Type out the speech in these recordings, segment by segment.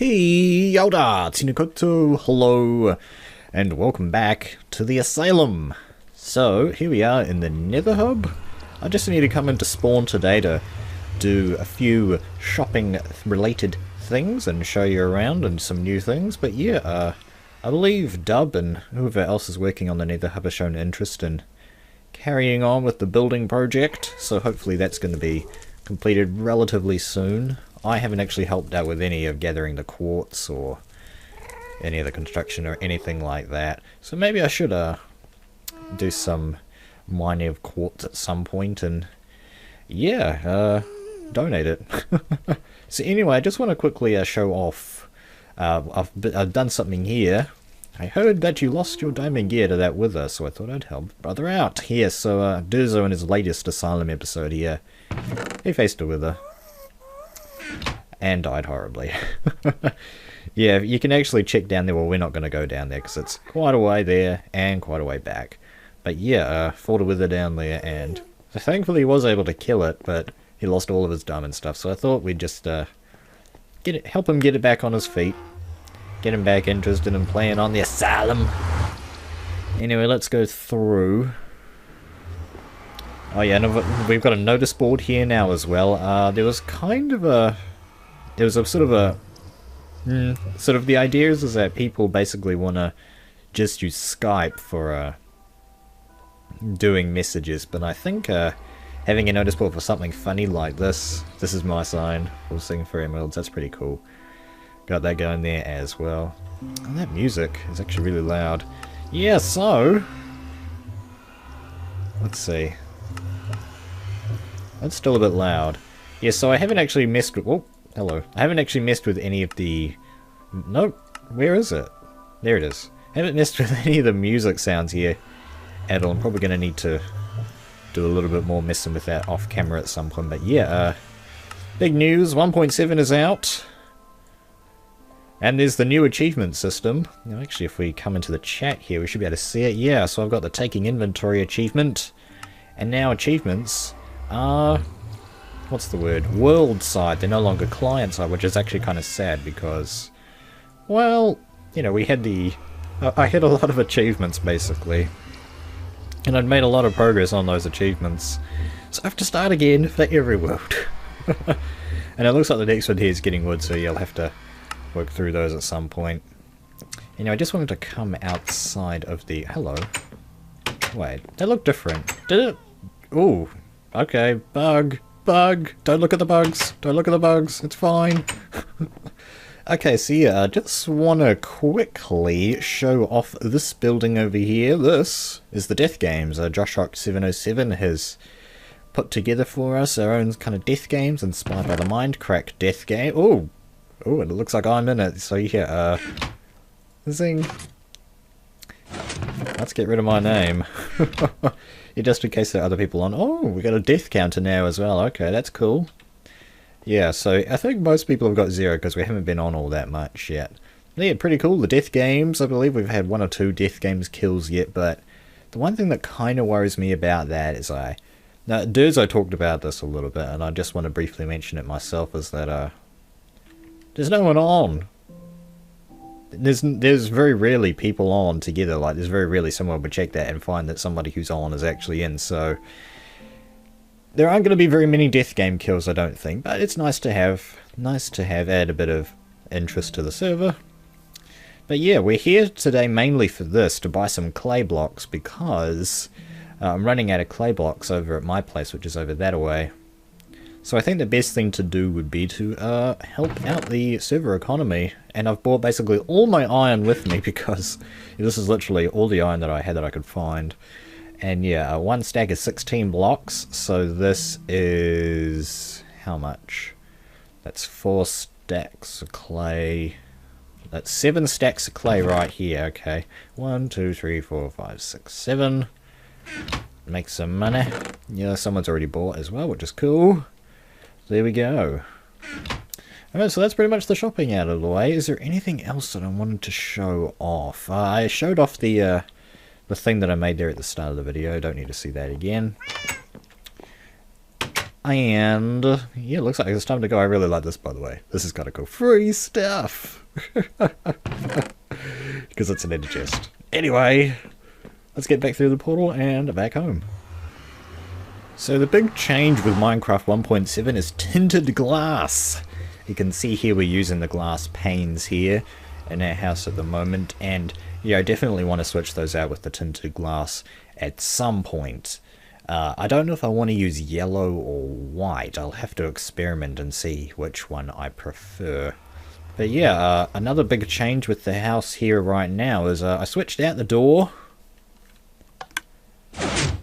Kia ora, tēnā koutou, hello, and welcome back to the Asylum. So, here we are in the Nether Hub. I just need to come into spawn today to do a few shopping related things and show you around and some new things, but yeah, I believe Dub and whoever else is working on the Nether Hub has shown interest in carrying on with the building project, so hopefully that's going to be completed relatively soon. I haven't actually helped out with any of gathering the quartz or any of the construction or anything like that, so maybe I should do some mining of quartz at some point and yeah, donate it. So anyway, I just want to quickly show off. I've done something here. I heard that you lost your diamond gear to that wither, so I thought I'd help brother out here. So Durzo in his latest Asylum episode here, he faced a wither and died horribly. Yeah, you can actually check down there. Well, we're not going to go down there because it's quite a way there and quite a way back. But yeah, fought a wither down there, and thankfully he was able to kill it, but he lost all of his diamond stuff. So I thought we'd just help him get it back on his feet, get him back interested in playing on the Asylum. Anyway, let's go through. Oh yeah, and we've got a notice board here now as well. There was kind of a, there was a sort of a, sort of the idea is that people basically want to just use Skype for doing messages, but I think having a notice board for something funny like this is my sign, we'll sing for emeralds, that's pretty cool. Got that going there as well. And that music is actually really loud. Yeah, so let's see. That's still a bit loud. Yeah, so I haven't actually messed with... Oh, hello. I haven't actually messed with any of the... Nope. Where is it? There it is. I haven't messed with any of the music sounds here at all. I'm probably going to need to do a little bit more messing with that off camera at some point. But yeah, big news. 1.7 is out. And there's the new achievement system. Now, actually, if we come into the chat here, we should be able to see it. Yeah, so I've got the taking inventory achievement. And now achievements are, what's the word, world side. They're no longer client side, which is actually kind of sad because, well, you know, we had the, I had a lot of achievements basically, and I'd made a lot of progress on those achievements, so I have to start again for every world. And it looks like the next one here is getting wood, so you'll have to work through those at some point. You know, I just wanted to come outside of the, hello, wait, they look different, did it? Ooh. Okay, bug, don't look at the bugs, it's fine. Okay, so yeah, I just want to quickly show off this building over here. This is the Death Games. JoshRock707 has put together for us our own kind of Death Games, inspired by the Mindcrack Death Game. Ooh, it looks like I'm in it, so yeah, zing. Let's get rid of my name. Yeah, just in case there are other people on. Oh, we got a death counter now as well. Okay, that's cool. Yeah, so I think most people have got 0 because we haven't been on all that much yet. Yeah, pretty cool. The death games, I believe we've had 1 or 2 death games kills yet, but the one thing that kind of worries me about that is now, Durzo talked about this a little bit, and I just want to briefly mention it myself, is that there's no one on. There's very rarely people on together. Like, there's very rarely someone would check that and find that somebody who's on is actually in, so there aren't going to be very many death game kills, I don't think, but it's nice to have add a bit of interest to the server. But yeah, we're here today mainly for this, to buy some clay blocks, because I'm running out of clay blocks over at my place, which is over that way. So I think the best thing to do would be to help out the server economy, and I've brought basically all my iron with me because this is literally all the iron that I had that I could find. And yeah, 1 stack is 16 blocks, so this is how much? That's 4 stacks of clay. That's 7 stacks of clay right here. Okay, 1, 2, 3, 4, 5, 6, 7. Make some money. Yeah, someone's already bought as well, which is cool. There we go. Alright, so that's pretty much the shopping out of the way. Is there anything else that I wanted to show off? I showed off the thing that I made there at the start of the video. Don't need to see that again. And yeah, it looks like it's time to go. I really like this, by the way. This has got to go free stuff. Because it's an ender chest. Anyway, let's get back through the portal and back home. So the big change with Minecraft 1.7 is tinted glass. You can see here we're using the glass panes here in our house at the moment. And yeah, I definitely want to switch those out with the tinted glass at some point. I don't know if I want to use yellow or white. I'll have to experiment and see which one I prefer. But yeah, another big change with the house here right now is I switched out the door.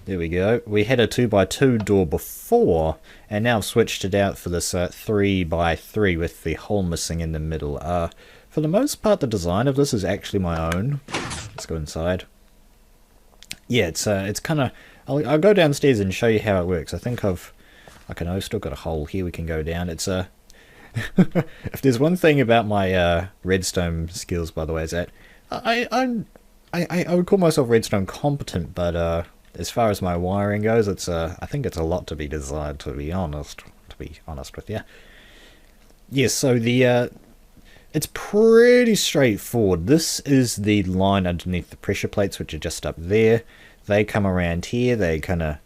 There we go. We had a 2x2 door before, and now I've switched it out for this 3x3 with the hole missing in the middle. For the most part, the design of this is actually my own. Let's go inside. Yeah, it's kind of... I'll go downstairs and show you how it works. I think I've still got a hole here we can go down. It's a... if there's one thing about my redstone skills, by the way, is that I would call myself redstone competent, but as far as my wiring goes, I think it's a lot to be desired, to be honest with you. Yes, so it's pretty straightforward. This is the line underneath the pressure plates, which are just up there. They come around here, they kind of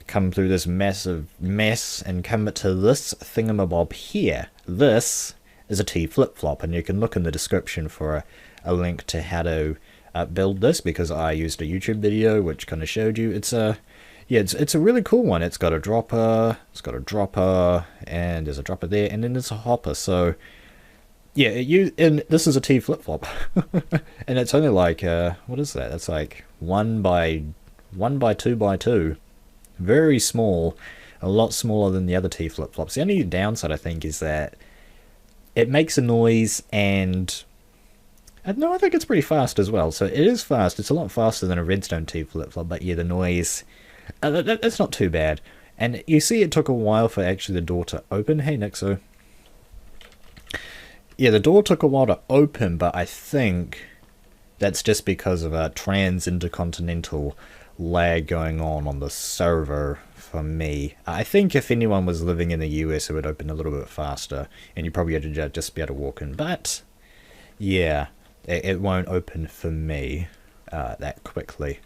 come through this massive mess and come to this thingamabob here. This is a T flip-flop, and you can look in the description for a link to how to build this, because I used a YouTube video which kind of showed you. It's a really cool one. It's got a dropper, and there's a dropper there, and then there's a hopper. So yeah, and this is a T flip-flop, and it's only like what is that? It's like 1 by 2 by 2. Very small, a lot smaller than the other T flip-flops. The only downside, I think, is that it makes a noise, and no, I think it's pretty fast as well. So it is fast. It's a lot faster than a redstone T flip-flop, but yeah, the noise, that's not too bad. And you see it took a while for actually the door to open. Hey, Nixo. Yeah, the door took a while to open, but I think that's just because of a trans-intercontinental lag going on the server for me. I think if anyone was living in the US, it would open a little bit faster, and you probably had to just be able to walk in. But yeah, it won't open for me that quickly.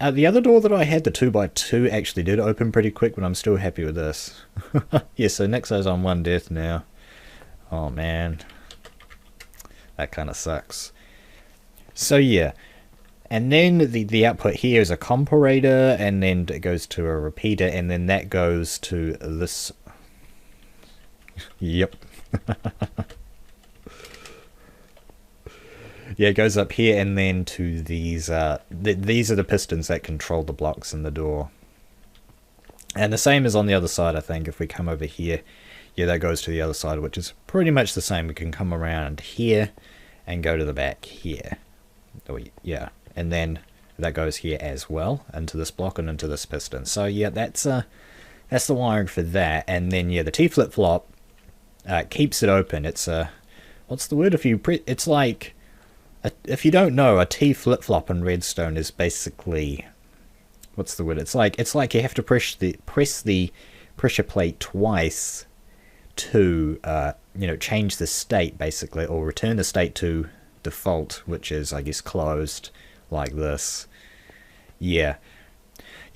The other door that I had, the 2x2, actually did open pretty quick, but I'm still happy with this. Yeah, so Nixo's on 1 death now. Oh man, that kind of sucks. So yeah, and then the output here is a comparator, and then it goes to a repeater, and then that goes to this. Yep. Yeah, it goes up here, and then to these. These are the pistons that control the blocks in the door. And the same is on the other side, I think. If we come over here, yeah, that goes to the other side, which is pretty much the same. We can come around here and go to the back here. Oh, yeah, and then that goes here as well, into this block and into this piston. So yeah, that's the wiring for that. And then yeah, the T flip-flop keeps it open. It's what's the word? It's like, if you don't know, a T flip-flop in redstone is basically, what's the word? It's like you have to press the pressure plate twice to change the state, basically, or return the state to default, which is, I guess, closed, like this. Yeah,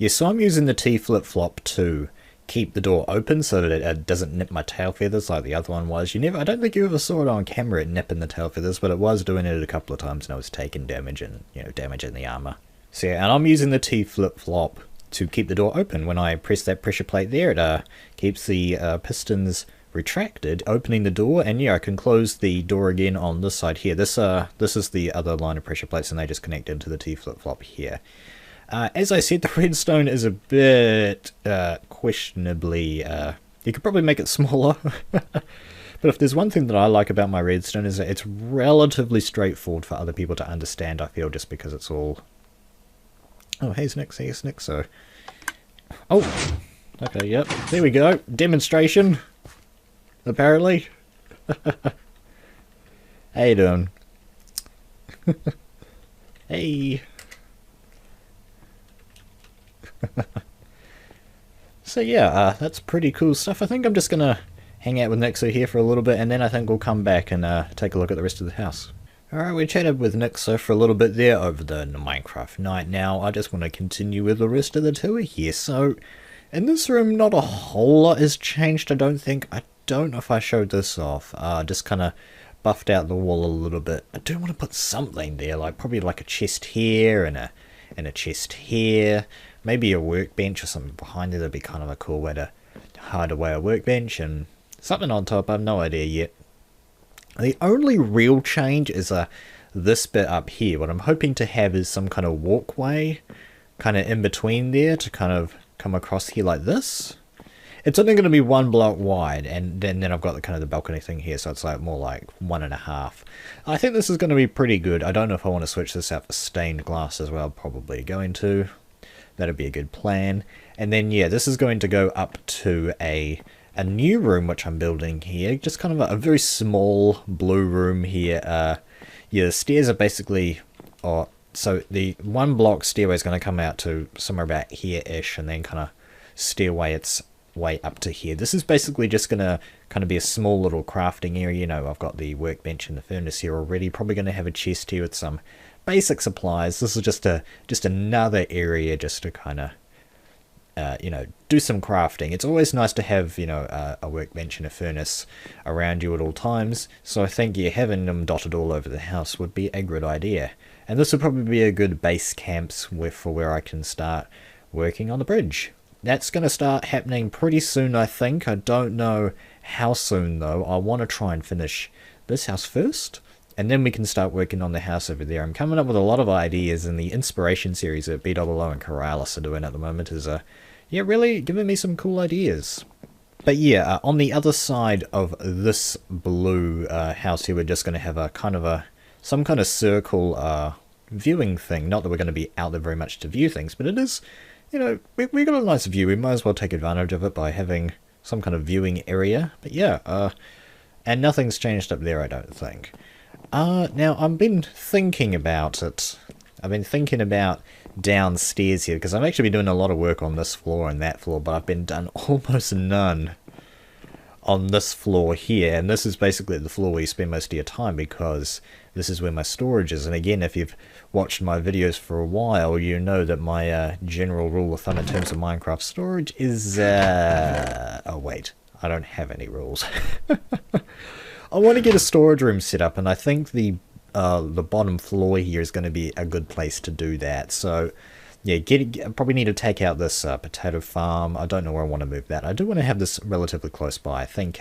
so I'm using the T flip-flop to keep the door open so that it doesn't nip my tail feathers like the other one was. I don't think you ever saw it on camera, it nipping the tail feathers, but it was doing it a couple of times, and I was taking damage, and damage in the armor. So yeah, and I'm using the T flip-flop to keep the door open. When I press that pressure plate there, it keeps the pistons retracted, opening the door, and yeah, I can close the door again on this side here. This is the other line of pressure plates, and they just connect into the T flip-flop here. As I said, the redstone is a bit questionably, you could probably make it smaller. But if there's one thing that I like about my redstone, is that it's relatively straightforward for other people to understand, I feel, just because it's all... Oh, hey Snix, so... Oh! Okay, yep, there we go. Demonstration! Apparently. How you doing? Hey! So yeah, that's pretty cool stuff. I think I'm just gonna hang out with Nixo here for a little bit, and then I think we'll come back and take a look at the rest of the house. Alright, we chatted with Nixo for a little bit there over the Minecraft night. Now, I just want to continue with the rest of the tour here. So, in this room, not a whole lot has changed, I don't think. I don't know if I showed this off. Just kind of buffed out the wall a little bit. I do want to put something there, like probably like a chest here and a chest here. Maybe a workbench or something behind it. That'd be kind of a cool way to hide away a workbench, and something on top. I have no idea yet. The only real change is this bit up here. What I'm hoping to have is some kind of walkway kind of in between there to kind of come across here like this. It's only going to be 1 block wide, and then I've got the kind of the balcony thing here, so it's like more like 1.5. I think this is going to be pretty good. I don't know if I want to switch this out for stained glass as well. Probably going to. That'd be a good plan. And then yeah, this is going to go up to a new room which I'm building here. Just kind of a very small blue room here. Yeah, the stairs are basically, so the 1 block stairway is going to come out to somewhere about here-ish, and then kind of stairway its way up to here. This is basically just going to kind of be a small little crafting area. You know, I've got the workbench and the furnace here already. Probably going to have a chest here with some basic supplies. This is just another area just to kind of you know, do some crafting. It's always nice to have, you know, a workbench and a furnace around you at all times, so I think, yeah, having them dotted all over the house would be a good idea. And this would probably be a good base camps for where I can start working on the bridge. That's going to start happening pretty soon, I think. I don't know how soon, though. I want to try and finish this house first, and then we can start working on the house over there. I'm coming up with a lot of ideas, and the inspiration series that BWO and Corrales are doing at the moment is yeah, really giving me some cool ideas. But yeah, on the other side of this blue house here, we're just going to have a kind of some kind of circle viewing thing. Not that we're going to be out there very much to view things, but it is, you know, we got a nice view. We might as well take advantage of it by having some kind of viewing area. But yeah, and nothing's changed up there, I don't think. Now, I've been thinking about it. I've been thinking about downstairs here, because I've actually been doing a lot of work on this floor and that floor, but I've been done almost none on this floor here, and this is basically the floor where you spend most of your time, because this is where my storage is. And again, if you've watched my videos for a while, you know that my general rule of thumb in terms of Minecraft storage is oh wait, I don't have any rules. I want to get a storage room set up, and I think the bottom floor here is going to be a good place to do that. So yeah, probably need to take out this potato farm. I don't know where I want to move that. I do want to have this relatively close by. I think,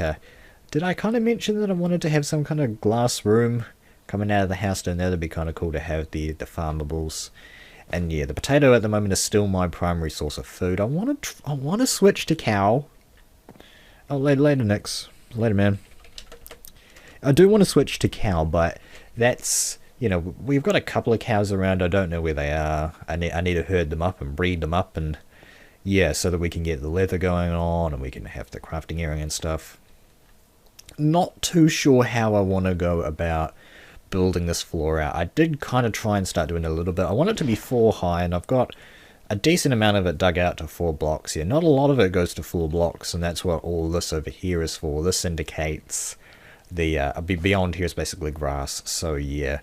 did I kind of mention that I wanted to have some kind of glass room coming out of the house down there? That'd be kind of cool to have the farmables. And yeah, the potato at the moment is still my primary source of food. I want to switch to cow. Oh, later, Nix. Later, man. I do want to switch to cow, but that's, you know, we've got a couple of cows around. I don't know where they are. I need to herd them up and breed them up, and yeah, so that we can get the leather going on and we can have the crafting area and stuff. Not too sure how I want to go about building this floor out. I did kind of try and start doing it a little bit. I want it to be 4 high, and I've got a decent amount of it dug out to 4 blocks here. Not a lot of it goes to 4 blocks, and that's what all this over here is for. This indicates the beyond here is basically grass. So yeah,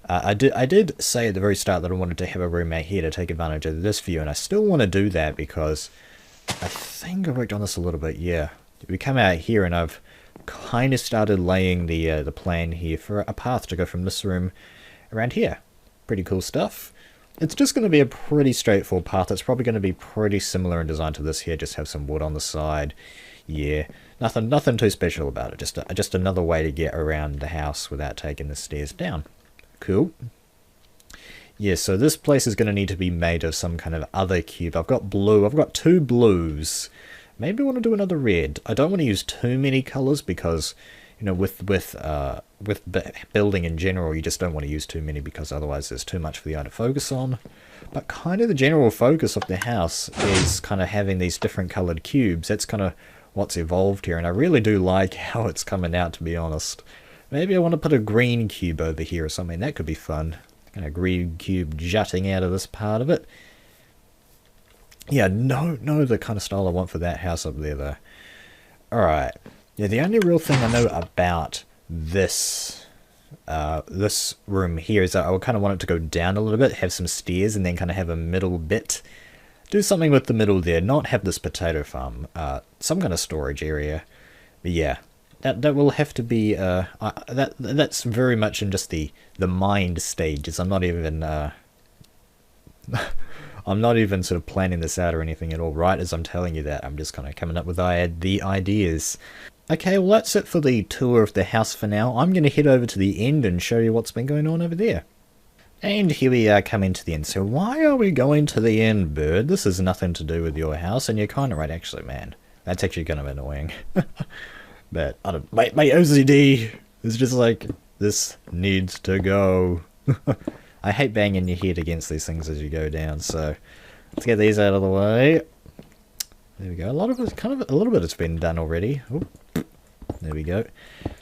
I did say at the very start that I wanted to have a room out here to take advantage of this view, and I still want to do that because I think I worked on this a little bit. Yeah, we come out here and I've kind of started laying the plan here for a path to go from this room around here. Pretty cool stuff. It's just going to be a pretty straightforward path. It's probably going to be pretty similar in design to this here. Just have some wood on the side. Yeah, nothing too special about it. Just another way to get around the house without taking the stairs down. Cool. Yeah, so this place is going to need to be made of some kind of other cube. I've got blue. I've got 2 blues. Maybe I want to do another red. I don't want to use too many colors because, you know, with building in general, you just don't want to use too many because otherwise there's too much for the eye to focus on. But kind of the general focus of the house is kind of having these different colored cubes. That's kind of what's evolved here, and I really do like how it's coming out, to be honest. Maybe I want to put a green cube over here or something. That could be fun. Kind of green cube jutting out of this part of it. Yeah, no, the kind of style I want for that house up there, though. Alright. Yeah, the only real thing I know about this this room here is that I would kind of want it to go down a little bit, have some stairs, and then kind of have a middle bit. Do something with the middle there, not have this potato farm. Some kind of storage area. But yeah, that will have to be, that's very much in just the mind stages. I'm not even, I'm not even sort of planning this out or anything at all. Right as I'm telling you that, I'm just kind of coming up with the ideas. Okay, well that's it for the tour of the house for now. I'm going to head over to the end and show you what's been going on over there. And here we are coming to the end. So why are we going to the end, Bird? This has nothing to do with your house, and you're kind of right, actually, man. That's actually kind of annoying. But I don't, my OCD is just like, this needs to go. I hate banging your head against these things as you go down, so let's get these out of the way. There we go. A lot of it's a little bit has been done already. Ooh. There we go.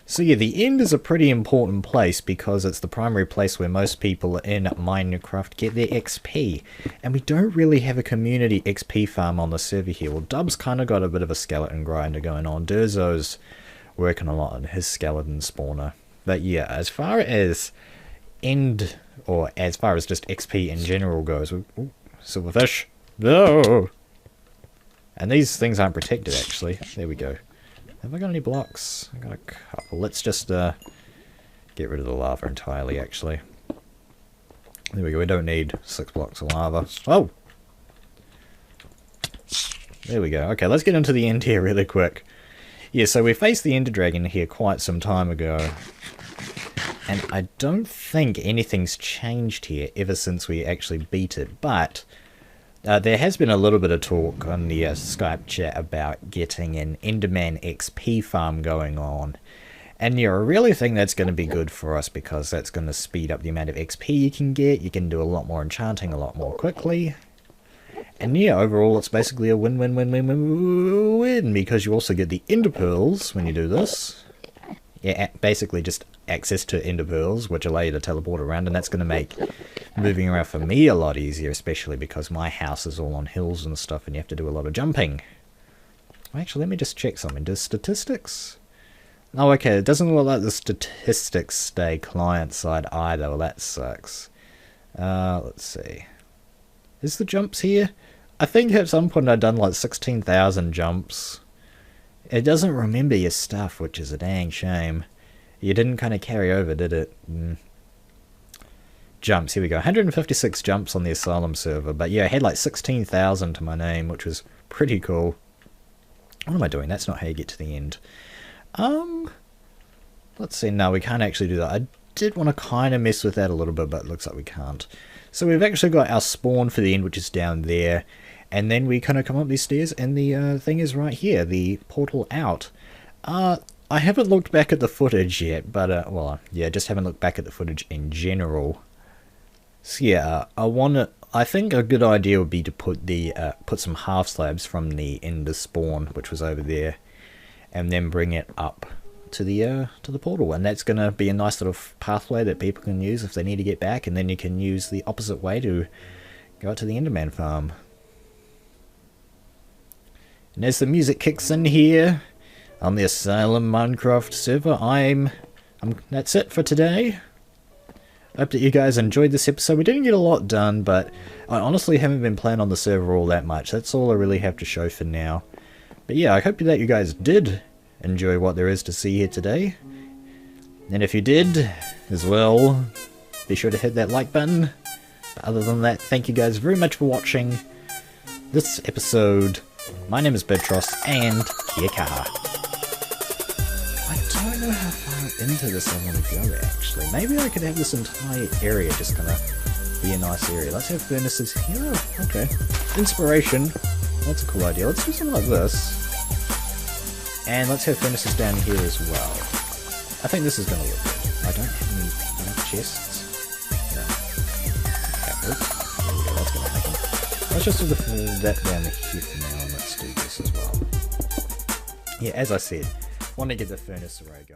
So yeah, the end is a pretty important place because it's the primary place where most people in Minecraft get their XP. And we don't really have a community XP farm on the server here. Well, Dub's kind of got a bit of a skeleton grinder going on. Durzo's working a lot on his skeleton spawner. But yeah, as far as end, or as far as just XP in general goes, ooh, silverfish. No! And these things aren't protected, actually. There we go. Have I got any blocks? I got a couple. Let's just get rid of the lava entirely, actually. There we go. We don't need 6 blocks of lava. Oh! There we go. Okay, let's get into the end here really quick. Yeah, so we faced the Ender Dragon here quite some time ago. And I don't think anything's changed here ever since we actually beat it, but there has been a little bit of talk on the Skype chat about getting an Enderman XP farm going on. And yeah, I really think that's going to be good for us because that's going to speed up the amount of XP you can get. You can do a lot more enchanting a lot more quickly. And yeah, overall it's basically a win-win-win-win-win-win because you also get the Ender Pearls when you do this. Yeah, basically just access to Ender Pearls, which allow you to teleport around, and that's going to make moving around for me a lot easier, especially because my house is all on hills and stuff, and you have to do a lot of jumping. Actually, let me just check something. Does statistics? Oh, okay, it doesn't look like the statistics stay client-side either. Well, that sucks. Let's see. Is the jumps here? I think at some point I'd done like 16,000 jumps. It doesn't remember your stuff, which is a dang shame. You didn't kind of carry over, did it? Jumps, here we go. 156 jumps on the Asylum server. But yeah, I had like 16,000 to my name, which was pretty cool. What am I doing? That's not how you get to the end. Let's see. No, we can't actually do that. I did want to kind of mess with that a little bit, but it looks like we can't. So we've actually got our spawn for the end, which is down there. And then we kind of come up these stairs, and the thing is right here, the portal out. I haven't looked back at the footage yet, but, well, yeah, just haven't looked back at the footage in general. So yeah, I think a good idea would be to put the, put some half slabs from the Ender spawn, which was over there, and then bring it up to the portal. And that's going to be a nice little pathway that people can use if they need to get back, and then you can use the opposite way to go out to the Enderman farm. And as the music kicks in here on the Asylum Minecraft server, that's it for today. Hope that you guys enjoyed this episode. We didn't get a lot done, but I honestly haven't been playing on the server all that much. That's all I really have to show for now. But yeah, I hope that you guys did enjoy what there is to see here today. And if you did, as well, be sure to hit that like button. But other than that, thank you guys very much for watching this episode. My name is Birdtross, and kia kaha. I don't know how far into this I want to go, actually. Maybe I could have this entire area just kind of be a nice area. Let's have furnaces here. Oh, okay. Inspiration. That's a cool idea. Let's do something like this. And let's have furnaces down here as well. I think this is going to look good. I don't have any chests. No. Okay, oops. There we go. That's going to happen. Let's just do that down here for now, and let's do this as well. Yeah, as I said, want to get the furnace array going.